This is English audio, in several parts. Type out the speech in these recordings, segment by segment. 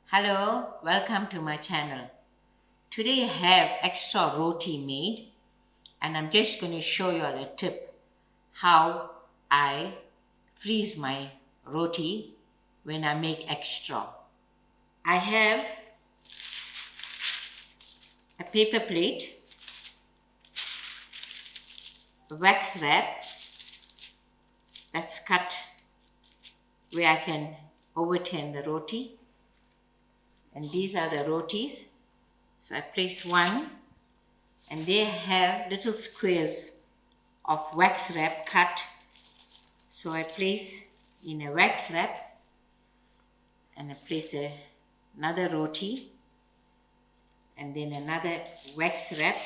Hello, welcome to my channel. Today I have extra roti made and I'm just going to show you all a tip how I freeze my roti when I make extra. I have a paper plate, a wax wrap that's cut where I can overturn the roti, and these are the rotis. So I place one and they have little squares of wax wrap cut. So I place in a wax wrap and I place another roti and then another wax wrap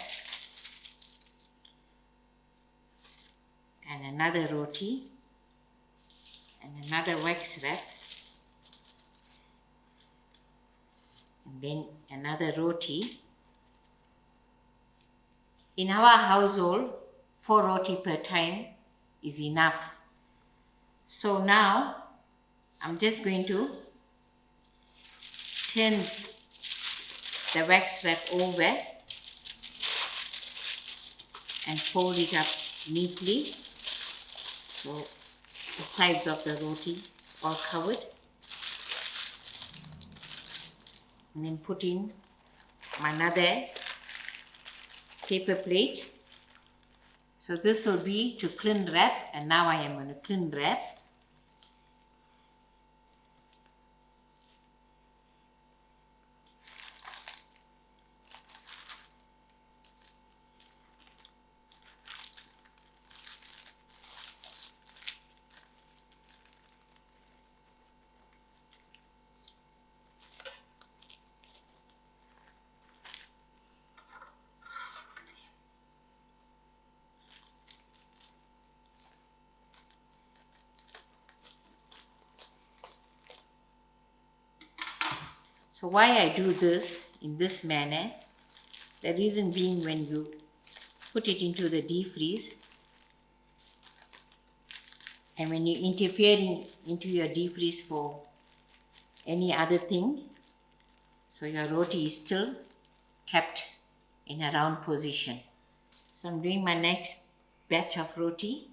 and another roti and another wax wrap and then another roti. In our household, 4 roti per time is enough. So now I'm just going to turn the wax wrap over and fold it up neatly so the sides of the roti are covered, and then put in another paper plate. So this will be to cling wrap, and now I am going to cling wrap. So why I do this in this manner, the reason being, when you put it into the deep freeze and when you interfering into your deep freeze for any other thing, so your roti is still kept in a round position. So I'm doing my next batch of roti.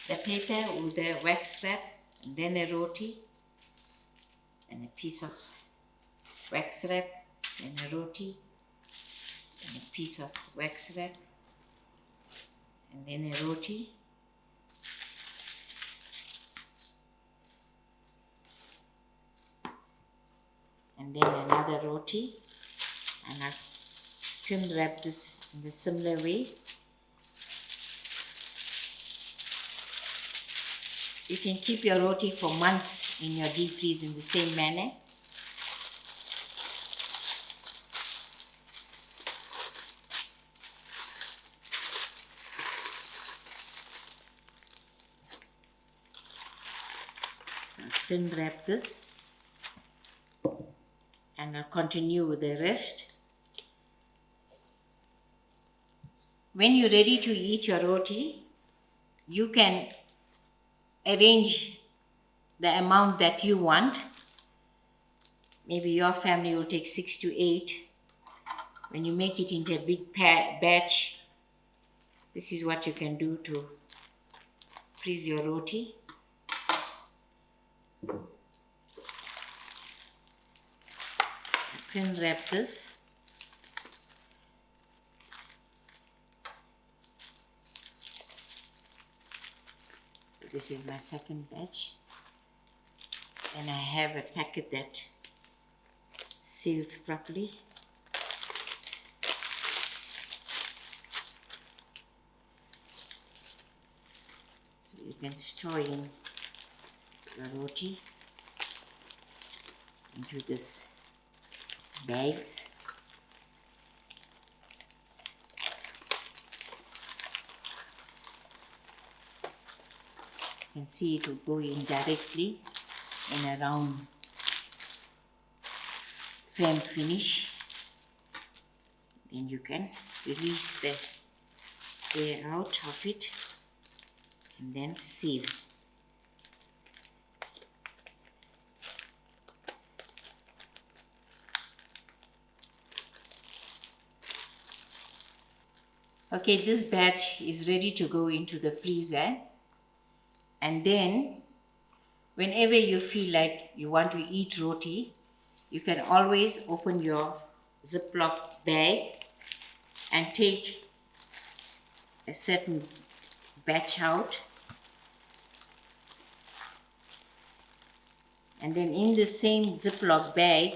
The paper with the wax wrap, and then a roti and a piece of wax wrap, then a roti and a piece of wax wrap and then a roti and then another roti, and I'll thin wrap this in the similar way. You can keep your roti for months in your deep freeze in the same manner. So I'll thin wrap this and I'll continue with the rest. When you're ready to eat your roti, you can arrange the amount that you want. Maybe your family will take 6 to 8. When you make it into a big batch, this is what you can do to freeze your roti. Thin wrap this. This is my second batch, and I have a packet that seals properly. So you can store in your roti into this bags. You can see it will go in directly in a round firm finish. Then you can release the air out of it and then seal. Okay, this batch is ready to go into the freezer, and then whenever you feel like you want to eat roti, you can always open your Ziploc bag and take a certain batch out, and then in the same Ziploc bag,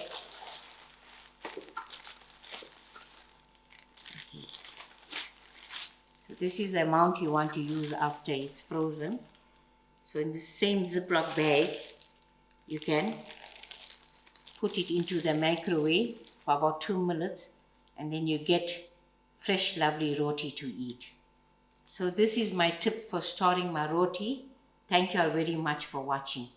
so this is the amount you want to use after it's frozen. So in the same Ziploc bag, you can put it into the microwave for about 2 minutes, and then you get fresh lovely roti to eat. So this is my tip for storing my roti. Thank you all very much for watching.